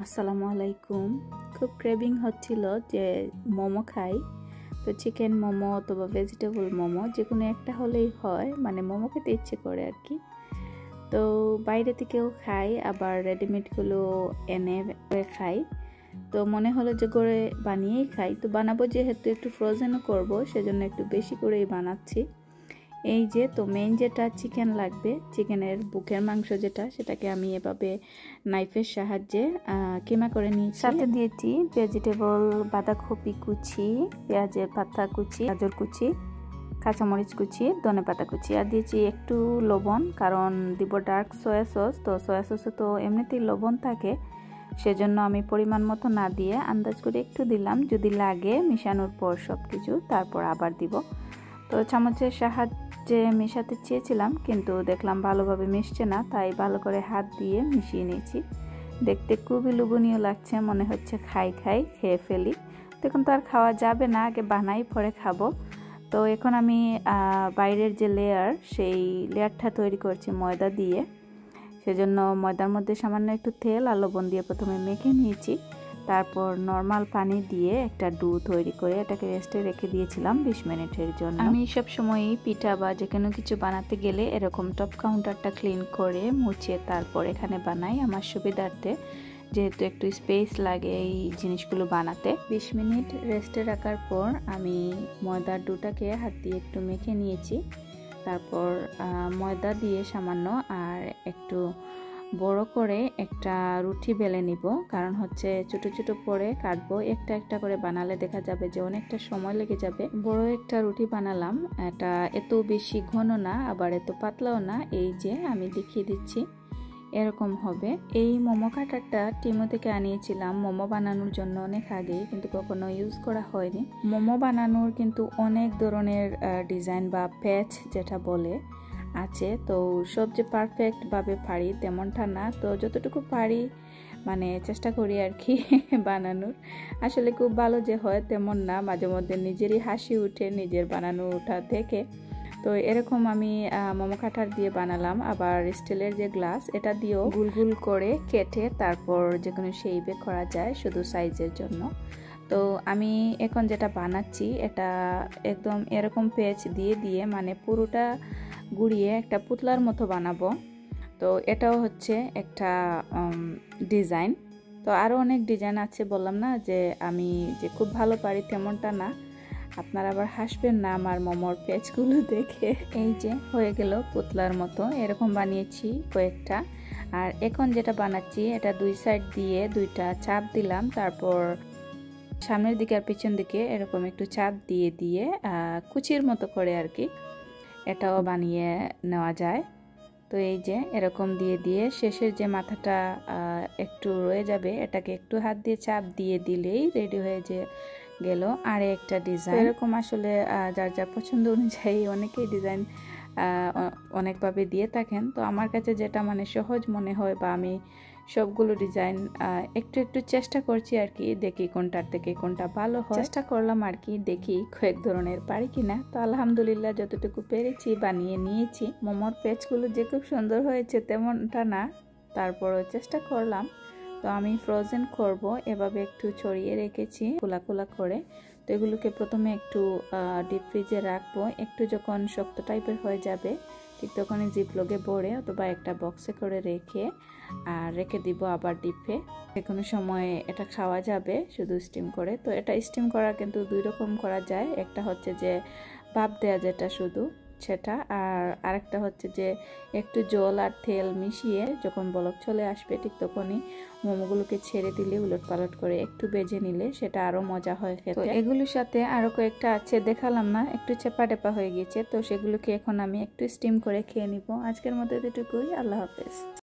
আসসালামু আলাইকুম। খুব ক্রেভিং হচ্ছিল যে মোমো খাই, তো চিকেন মোমো অথবা ভেজিটেবল মোমো যে কোনো একটা হলেই হয়, মানে মোমো খেতে ইচ্ছে করে আর কি। তো বাইরে থেকেও খাই, আবার রেডিমেডগুলো এনে খাই। তো মনে হলো যে করে বানিয়েই খাই, তো বানাবো যেহেতু একটু ফ্রোজেনও করবো, সেজন্য একটু বেশি করেই বানাচ্ছি। এই যে তো মেইন যেটা চিকেন লাগবে, চিকেনের বুকের মাংস যেটা, সেটাকে আমি এভাবে নাইফের সাহায্যে কিমা করে নিয়েছি। সাথে দিয়েছি ভেজিটেবল, বাঁধাকপি কুচি, পেঁয়াজের পাতা কুচি, গাজর কুচি, কাঁচামরিচ কুচি, ধনেপাতা কুচি, আর দিয়েছি একটু লবণ, কারণ দিব ডার্ক সয়া সস। তো সয়া সসে তো এমনিতেই লবণ থাকে, সেজন্য আমি পরিমাণ মতো না দিয়ে আন্দাজ করে একটু দিলাম, যদি লাগে মিশানোর পর সব কিছু তারপর আবার দিব। তো চামচের সাহায্যে মেশাতে চেয়েছিলাম, কিন্তু দেখলাম ভালোভাবে মিশছে না, তাই ভালো করে হাত দিয়ে মিশিয়ে নিয়েছি। দেখতে খুবই লোভনীয় লাগছে, মনে হচ্ছে খেয়ে ফেলি। দেখুন তো আর খাওয়া যাবে না, আগে বানাই পরে খাবো। তো এখন আমি বাইরের যে লেয়ার, সেই লেয়ারটা তৈরি করছি ময়দা দিয়ে। সেজন্য ময়দার মধ্যে সামান্য একটু তেল আর লবণ দিয়ে প্রথমে মেখে নিয়েছি, তারপর নর্মাল পানি দিয়ে একটা ডো তৈরি করে এটাকে রেস্টে রেখে দিয়েছিলাম 20 মিনিটের জন্য। আমি সবসময়ই পিঠা বা যে কোনো কিছু বানাতে গেলে এরকম টপ কাউন্টারটা ক্লিন করে মুছে তারপর এখানে বানাই, আমার সুবিধার্থে, যেহেতু একটু স্পেস লাগে এই জিনিসগুলো বানাতে। 20 মিনিট রেস্টে রাখার পর আমি ময়দার ডোটাকে হাত দিয়ে একটু মেখে নিয়েছি। তারপর ময়দা দিয়ে সামান্য আর একটু বড় করে একটা রুটি বেলে নিব, কারণ হচ্ছে ছোট ছোট করে কাটবো। একটা একটা করে বানালে দেখা যাবে যে অনেকটা সময় লেগে যাবে। বড় একটা রুটি বানালাম, এটা এত বেশি ঘন না আবার এত পাতলাও না, এই যে আমি দেখিয়ে দিচ্ছি এরকম হবে। এই মোমো কাটারটা টিমো থেকে আনিয়েছিলাম মোমো বানানোর জন্য অনেক আগেই, কিন্তু কখনো ইউজ করা হয়নি। মোমো বানানোর কিন্তু অনেক ধরনের ডিজাইন বা প্যাচ যেটা বলে আছে, তো সব যে পারফেক্ট ভাবে পারি তেমনটা না, তো যতটুকু পারি মানে চেষ্টা করি আর কি বানানোর। আসলে খুব ভালো যে হয় তেমন না, মাঝে মধ্যে নিজেরই হাসি উঠে নিজের বানানো ওঠা থেকে। তো এরকম আমি মোমো কাটার দিয়ে বানালাম, আবার স্টিলের যে গ্লাস, এটা দিয়েও গুল গুল করে কেটে তারপর যে কোনো শেপে করা যায় শুধু সাইজের জন্য। তো আমি এখন যেটা বানাচ্ছি এটা একদম এরকম পেঁচ দিয়ে দিয়ে মানে পুরোটা গুড়িয়ে একটা পুতলার মতো বানাবো। তো এটাও হচ্ছে একটা ডিজাইন। তো আরও অনেক ডিজাইন আছে, বললাম না যে আমি যে খুব ভালো পারি তেমনটা না, আপনারা আবার হাসবেন না আমার মোমোর পেজগুলো দেখে। এই যে হয়ে গেল পুতলার মতো, এরকম বানিয়েছি কয়েকটা। আর এখন যেটা বানাচ্ছি এটা দুই সাইড দিয়ে দুইটা চাপ দিলাম, তারপর সামনের দিকে আর পিছন দিকে এরকম একটু চাপ দিয়ে দিয়ে কুচির মতো করে আর কি এটাও বানিয়ে নেওয়া যায়। তো এই যে এরকম দিয়ে দিয়ে শেষের যে মাথাটা একটু রয়ে যাবে, এটাকে একটু হাত দিয়ে চাপ দিয়ে দিলেই রেডি হয়ে গেল আর একটা ডিজাইন। এরকম আসলে যার যার পছন্দ অনুযায়ী অনেকেই ডিজাইন অনেকভাবে দিয়ে থাকেন। তো আমার কাছে যেটা মানে সহজ মনে হয় বা আমি সবগুলো ডিজাইন একটু একটু চেষ্টা করছি আর কি, দেখি কোনটার থেকে কোনটা ভালো হয়। চেষ্টা করলাম আর কি, দেখি কয়েক ধরনের পারি কিনা। তো আলহামদুলিল্লাহ যতটুকু পেরেছি বানিয়ে নিয়েছি। মোমোর পেজগুলো যে খুব সুন্দর হয়েছে তেমনটা না, তারপরও চেষ্টা করলাম। তো আমি ফ্রোজেন করব, এভাবে একটু ছড়িয়ে রেখেছি খোলা খোলা করে। তো এগুলোকে প্রথমে একটু ডিপ ফ্রিজে রাখবো, একটু যখন শক্ত টাইপের হয়ে যাবে ঠিক তখনই জিপলগে ভরে অথবা একটা বক্সে করে রেখে দিব আবার ডিপে। যে কোনো সময় এটা খাওয়া যাবে শুধু স্টিম করে। তো এটা স্টিম করা কিন্তু দুই রকম করা যায়, একটা হচ্ছে যে ভাপ দেয়া যেটা শুধু সেটা, আর আরেকটা হচ্ছে যে একটু জল আর তেল মিশিয়ে যখন বলক চলে আসবে ঠিক তখনই মোমোগুলোকে ছেড়ে দিলে উলট পালট করে একটু ভেজে নিলে সেটা আরো মজা হয় খেতে। এগুলোর সাথে আরো কয়েকটা আছে, দেখালাম না, একটু চেপা টেপা হয়ে গিয়েছে, তো সেগুলোকে এখন আমি একটু স্টিম করে খেয়ে নিব। আজকের মতো এতটুকুই, আল্লাহ হাফেজ।